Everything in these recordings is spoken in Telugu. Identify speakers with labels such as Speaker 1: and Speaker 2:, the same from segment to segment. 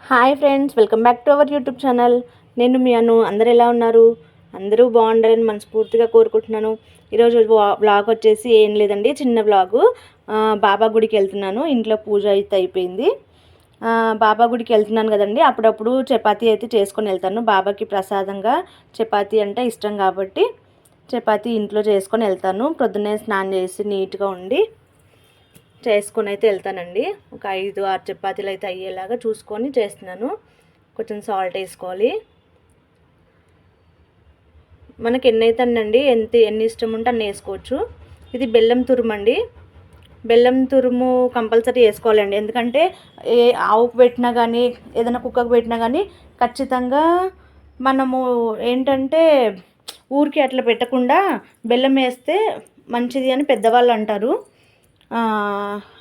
Speaker 1: Hi friends, welcome back to our YouTube channel. నేను మీ అను. అందరు ఎలా ఉన్నారు? అందరూ బాగుండాలని మనస్ఫూర్తిగా కోరుకుంటున్నాను. ఈరోజు వ్లాగ్ వచ్చేసి ఏం లేదండి, చిన్న వ్లాగు. బాబా గుడికి వెళ్తున్నాను. ఇంట్లో పూజ అయితే అయిపోయింది. బాబా గుడికి వెళ్తున్నాను కదండి, అప్పుడప్పుడు చపాతీ అయితే చేసుకొని వెళ్తాను. బాబాకి ప్రసాదంగా చపాతీ అంటే ఇష్టం కాబట్టి చపాతీ ఇంట్లో చేసుకొని వెళ్తాను. ప్రొద్దున్నే స్నానం చేసి నీట్గా ఉండి చేసుకొని అయితే వెళ్తానండి. ఒక 5-6 చపాతీలు అయితే అయ్యేలాగా చూసుకొని చేస్తున్నాను. కొంచెం సాల్ట్ వేసుకోవాలి. మనకి ఎన్ని అవుతానండి, ఎన్ని ఇష్టం ఉంటే అన్ని వేసుకోవచ్చు. ఇది బెల్లం తురుము అండి. బెల్లం తురుము కంపల్సరీ వేసుకోవాలండి. ఎందుకంటే ఆవుకు పెట్టినా కానీ ఏదైనా కుక్కకు పెట్టినా కానీ ఖచ్చితంగా మనము ఏంటంటే ఊరికి అట్లా పెట్టకుండా బెల్లం వేస్తే మంచిది అని పెద్దవాళ్ళు అంటారు.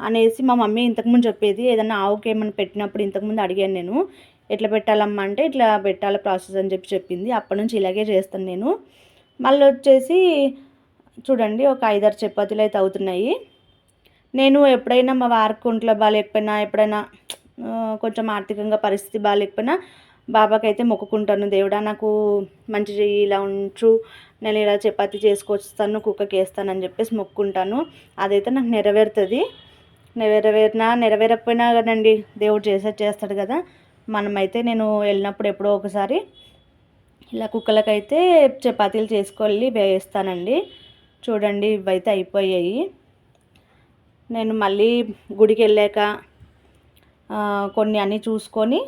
Speaker 1: అనేసి మా మమ్మీ ఇంతకుముందు చెప్పేది. ఏదన్నా ఆవుకి ఏమైనా పెట్టినప్పుడు ఇంతకుముందు అడిగాను నేను, ఎట్లా పెట్టాలమ్మా అంటే ఇట్లా పెట్టాలి ప్రాసెస్ అని చెప్పింది. అప్పటి నుంచి ఇలాగే చేస్తాను నేను. మళ్ళీ వచ్చేసి చూడండి, ఒక 5-6 చపాతీలు అయితే అవుతున్నాయి. నేను ఎప్పుడైనా మా వారికి ఒంట్లో బాగాలేకపోయినా, ఎప్పుడైనా కొంచెం ఆర్థికంగా పరిస్థితి బాగాలేకపోయినా బాబాకి అయితే మొక్కుకుంటాను. దేవుడా, నాకు మంచి చెయ్యి, ఇలా ఉంచు, నేను ఇలా చపాతీ చేసుకొస్తాను, కుక్కకి వేస్తానని చెప్పేసి మొక్కుకుంటాను. అదైతే నాకు నెరవేరుతుంది. నెరవేరకపోయినా కదండి, దేవుడు చేస్తాడు కదా. మనమైతే నేను వెళ్ళినప్పుడు ఎప్పుడో ఒకసారి ఇలా కుక్కలకైతే చపాతీలు చేసుకొని వేస్తానండి. చూడండి, ఇవైతే అయిపోయాయి. నేను మళ్ళీ గుడికి వెళ్ళాక కొన్ని అన్నీ చూసుకొని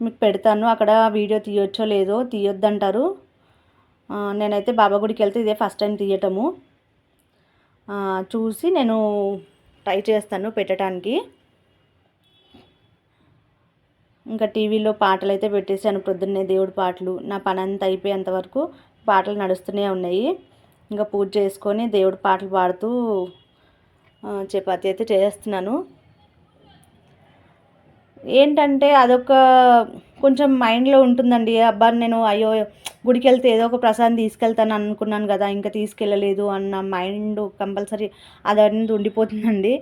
Speaker 1: మీకు పెడతాను. అక్కడ వీడియో తీయొచ్చో లేదో, తీయొద్దంటారు. నేనైతే బాబా గుడికి వెళ్తే ఇదే ఫస్ట్ టైం తీయటము. చూసి నేను ట్రై చేస్తాను పెట్టడానికి. ఇంకా టీవీలో పాటలు అయితే పెట్టేశాను ప్రొద్దున్నే, దేవుడి పాటలు. నా పని అంతా అయిపోయేంతవరకు పాటలు నడుస్తూనే ఉన్నాయి. ఇంకా పూజ చేసుకొని దేవుడి పాటలు పాడుతూ చపాతీ అయితే చేస్తున్నాను. ఏంటంటే అదొక కొంచెం మైండ్లో ఉంటుందండి. అబ్బా, నేను అయ్యో గుడికి వెళ్తే ఏదో ఒక ప్రసాదం తీసుకెళ్తాను అనుకున్నాను కదా, ఇంకా తీసుకెళ్ళలేదు అన్న మైండ్ కంపల్సరీ అది అనేది ఉండిపోతుందండి.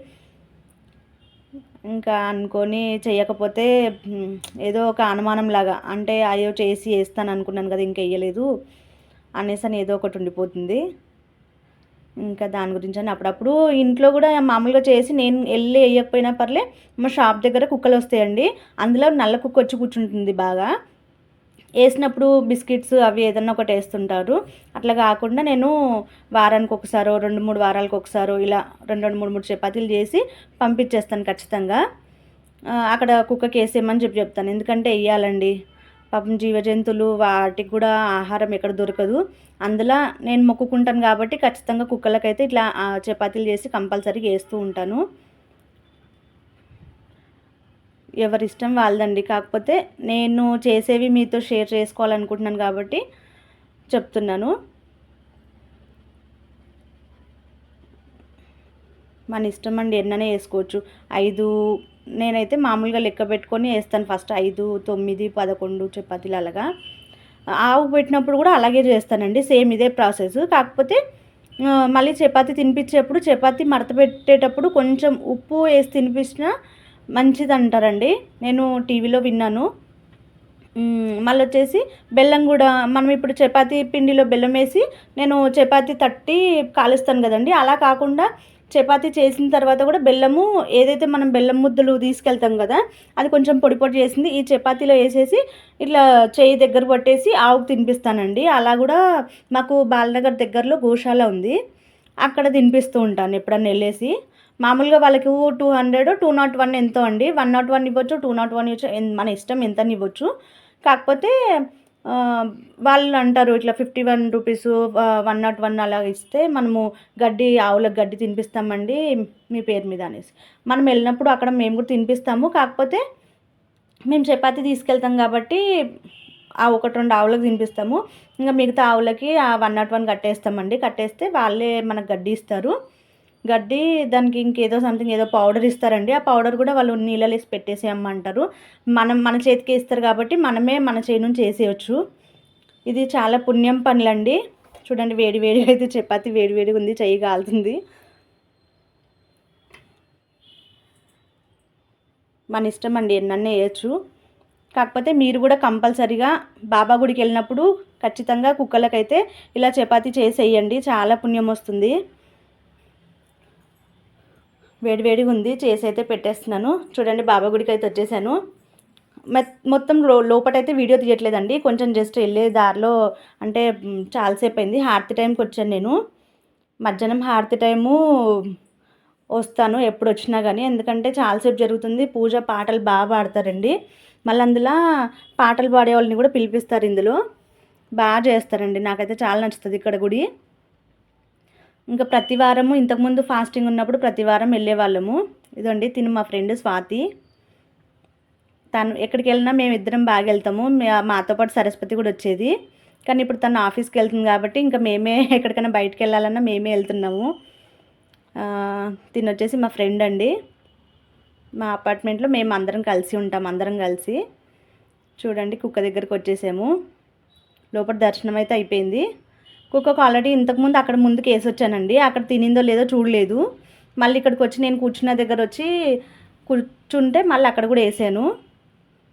Speaker 1: ఇంకా అనుకొని చేయకపోతే ఏదో ఒక అనుమానం లాగా, అంటే అయ్యో చేసి వేస్తాను అనుకున్నాను కదా, ఇంకా వేయలేదు అనేసి అని ఏదో ఒకటి ఉండిపోతుంది. ఇంకా దాని గురించి అని అప్పుడప్పుడు ఇంట్లో కూడా మామూలుగా చేసి నేను వెళ్ళి వేయకపోయినా పర్లే, మా షాప్ దగ్గర కుక్కలు వస్తాయండి. అందులో నల్ల కుక్క వచ్చి కూర్చుంటుంది బాగా. వేసినప్పుడు బిస్కెట్స్ అవి ఏదన్నా ఒకటి వేస్తుంటారు. అట్లా కాకుండా నేను వారానికి ఒకసారో 2-3 వారాలకు ఒకసారో ఇలా 2-3 చపాతీలు చేసి పంపించేస్తాను ఖచ్చితంగా. అక్కడ కుక్కకి వేసేయమని చెప్తాను. ఎందుకంటే వేయాలండి, పాపం జీవజంతువులు, వాటికి కూడా ఆహారం ఎక్కడ దొరకదు. అందులో నేను మొక్కుకుంటాను కాబట్టి ఖచ్చితంగా కుక్కలకైతే ఇట్లా చపాతీలు చేసి కంపల్సరీ వేస్తూ ఉంటాను. ఎవరిష్టం వాళ్ళదండి. కాకపోతే నేను చేసేవి మీతో షేర్ చేసుకోవాలనుకుంటున్నాను కాబట్టి చెప్తున్నాను. మన ఇష్టం అండి, ఎన్ననే వేసుకోవచ్చు. 5 నేనైతే మామూలుగా లెక్క పెట్టుకొని వేస్తాను. ఫస్ట్ 5, 9, 11 చపాతీలు అలాగా. ఆవుకు పెట్టినప్పుడు కూడా అలాగే చేస్తానండి, సేమ్ ఇదే ప్రాసెస్. కాకపోతే మళ్ళీ చపాతీ తినిపించేప్పుడు, చపాతీ మడత పెట్టేటప్పుడు కొంచెం ఉప్పు వేసి తినిపించినా మంచిది అంటారండి. నేను టీవీలో విన్నాను. మళ్ళీ వచ్చేసి బెల్లం కూడా, మనం ఇప్పుడు చపాతీ పిండిలో బెల్లం వేసి నేను చపాతీ తట్టి కాలుస్తాను కదండి, అలా కాకుండా చపాతీ చేసిన తర్వాత కూడా బెల్లము ఏదైతే మనం బెల్లం ముద్దలు తీసుకెళ్తాం కదా, అది కొంచెం పొడి పొడి చేసింది ఈ చపాతీలో వేసేసి ఇట్లా చేయి దగ్గర పట్టేసి ఆవుకు తినిపిస్తానండి. అలా కూడా మాకు బాలనగర్ దగ్గరలో గోశాల ఉంది, అక్కడ తినిపిస్తూ ఉంటాను ఎప్పుడన్నా వెళ్ళేసి. మామూలుగా వాళ్ళకి 200, 201 ఎంతో అండి. 101 ఇవ్వచ్చు, 201 ఇవ్వచ్చు, మన ఇష్టం ఎంత ఇవ్వచ్చు. కాకపోతే వాళ్ళు అంటారు ఇట్లా 51 రూపీస్, 101 అలా ఇస్తే మనము ఆవులకు గడ్డి తినిపిస్తామండి మీ పేరు మీద అనేసి. మనం వెళ్ళినప్పుడు అక్కడ మేము కూడా తినిపిస్తాము. కాకపోతే మేము చపాతీ తీసుకెళ్తాం కాబట్టి ఆ 1-2 ఆవులకు తినిపిస్తాము. ఇంకా మిగతా ఆవులకి ఆ 101 కట్టేస్తామండి. కట్టేస్తే వాళ్ళే మనకు గడ్డి ఇస్తారు. గడ్డి దానికి ఇంకేదో సంథింగ్ ఏదో పౌడర్ ఇస్తారండి. ఆ పౌడర్ కూడా వాళ్ళు నీళ్ళలో వేసి పెట్టేసేయమంటారు. మన చేతికి ఇస్తారు కాబట్టి మనమే మన చేయి నుంచి వేసేయచ్చు. ఇది చాలా పుణ్యం పనులండి. చూడండి, వేడి వేడిగా అయితే చపాతీ వేడి వేడిగా ఉంది, చెయ్యి కాలుతుంది. మన ఇష్టం అండి, ఎన్నన్నా వేయచ్చు. కాకపోతే మీరు కూడా కంపల్సరీగా బాబా గుడికి వెళ్ళినప్పుడు ఖచ్చితంగా కుక్కలకైతే ఇలా చపాతీ చేసేయండి, చాలా పుణ్యం వస్తుంది. వేడివేడిగా ఉంది, చేసి అయితే పెట్టేస్తున్నాను. చూడండి బాబా గుడికి అయితే వచ్చేసాను. మొత్తం లోపటైతే వీడియో తీయట్లేదండి, కొంచెం జస్ట్ వెళ్ళే దారిలో అంటే చాలాసేపు అయింది. హారతి టైంకి వచ్చాను నేను. మధ్యాహ్నం హారతి టైము వస్తాను ఎప్పుడు వచ్చినా కానీ, ఎందుకంటే చాలాసేపు జరుగుతుంది పూజ. పాటలు బాగా పాడతారండి, మళ్ళీ అందులో పాటలు పాడే వాళ్ళని కూడా పిలిపిస్తారు. ఇందులో బాగా చేస్తారండి, నాకైతే చాలా నచ్చుతుంది ఇక్కడ గుడి. ఇంకా ప్రతి వారము ఇంతకుముందు ఫాస్టింగ్ ఉన్నప్పుడు ప్రతి వారం వెళ్ళేవాళ్ళము. ఇదండి తిను మా ఫ్రెండ్ స్వాతి, తను ఎక్కడికి వెళ్ళినా మేము ఇద్దరం బాగా వెళ్తాము. మాతో పాటు సరస్వతి కూడా వచ్చేది, కానీ ఇప్పుడు తను ఆఫీస్కి వెళ్తుంది కాబట్టి ఇంకా మేమే ఎక్కడికైనా బయటకు వెళ్ళాలన్నా మేమే వెళ్తున్నాము. తిను వచ్చేసి మా ఫ్రెండ్ అండి. మా అపార్ట్మెంట్లో మేము అందరం కలిసి ఉంటాం, అందరం కలిసి. చూడండి కుక్క దగ్గరికి వచ్చేసాము. లోపల దర్శనం అయితే అయిపోయింది. కుక్కకు ఆల్రెడీ ఇంతకుముందు అక్కడ ముందుకు వేసి వచ్చానండి, అక్కడ తినిందో లేదో చూడలేదు. మళ్ళీ ఇక్కడికి వచ్చి నేను కూర్చున్న దగ్గర వచ్చి కూర్చుంటే మళ్ళీ అక్కడ కూడా వేసాను.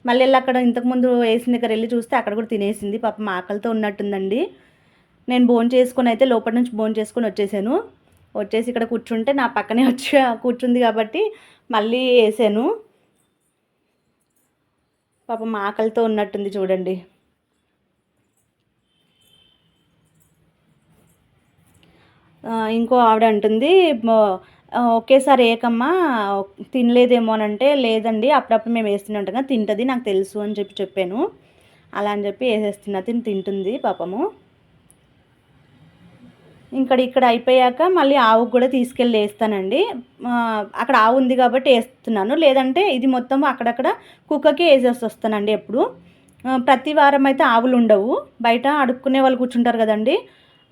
Speaker 1: మళ్ళీ వెళ్ళి అక్కడ ఇంతకుముందు వేసిన దగ్గర వెళ్ళి చూస్తే అక్కడ కూడా తినేసింది. పాపం ఆకలితో ఉన్నట్టుందండి. నేను భోజనం చేసుకొని అయితే లోపల నుంచి భోజనం చేసుకొని వచ్చేసాను. వచ్చేసి ఇక్కడ కూర్చుంటే నా పక్కనే వచ్చి కూర్చుంది కాబట్టి మళ్ళీ వేసాను. పాపం ఆకలితో ఉన్నట్టుంది చూడండి. ఇంకో ఆవిడ అంటుంది ఒకేసారి ఏకమ్మా తినలేదేమో అని అంటే, లేదండి అప్పుడప్పుడు మేము వేస్తూనే ఉంటాం కదా, తింటుంది నాకు తెలుసు అని చెప్పాను. అలా అని చెప్పి వేసేస్తున్నా, తింటుంది పాపము. ఇక్కడ అయిపోయాక మళ్ళీ ఆవుకు కూడా తీసుకెళ్ళి వేస్తానండి. అక్కడ ఆవు ఉంది కాబట్టి వేస్తున్నాను, లేదంటే ఇది మొత్తం అక్కడక్కడ కుక్కకి వేసేసి వస్తానండి. ఎప్పుడు ప్రతి వారం అయితే ఆవులు ఉండవు, బయట అడుక్కునే వాళ్ళు కూర్చుంటారు కదండి,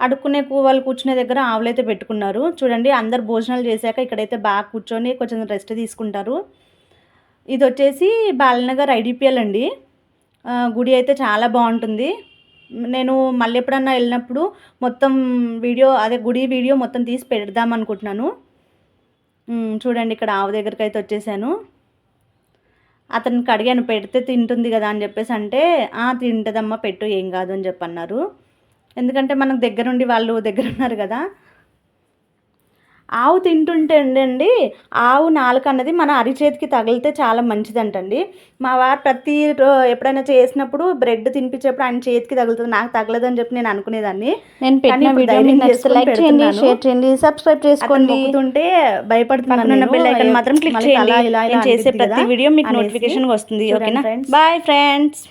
Speaker 1: అడుక్కునే వాళ్ళు కూర్చునే దగ్గర ఆవులు అయితే పెట్టుకున్నారు. చూడండి అందరు భోజనాలు చేశాక ఇక్కడైతే బాగా కూర్చొని కొంచెం రెస్ట్ తీసుకుంటారు. ఇది వచ్చేసి బాలనగర్ ఐడిపిఎల్ అండి. గుడి అయితే చాలా బాగుంటుంది. నేను మళ్ళీ ఎప్పుడన్నా వెళ్ళినప్పుడు మొత్తం గుడి వీడియో మొత్తం తీసి పెడదాం అనుకుంటున్నాను. చూడండి ఇక్కడ ఆవు దగ్గరికి అయితే వచ్చేసాను. అతనికి అడిగాను పెడితే తింటుంది కదా అని చెప్పేసి అంటే, తింటుందమ్మా పెట్టు ఏం కాదు అని చెప్పన్నారు. ఎందుకంటే మనకు దగ్గరుండి వాళ్ళు దగ్గర ఉన్నారు కదా. ఆవు తింటుంటే అండి, ఆవు నాలుక అన్నది మన అరిచేతికి తగిలితే చాలా మంచిదంటండి. మా వారు ఎప్పుడైనా చేసినప్పుడు బ్రెడ్ తినిపించేప్పుడు ఆయన చేతికి తగులుతుంది, నాకు తగలదని చెప్పి నేను అనుకునేదాన్ని. నేను పెట్టిన వీడియో లైక్ చేయండి, షేర్ చేయండి, సబ్స్క్రైబ్ చేసుకోండి. మొక్కుతుంటే భయపడుతున్నాను, బెల్ ఐకాన్ మాత్రం క్లిక్ చేయండి. నేను చేసే ప్రతి వీడియో మీకు నోటిఫికేషన్ వస్తుంది. ఓకేనా, బాయ్ ఫ్రెండ్స్.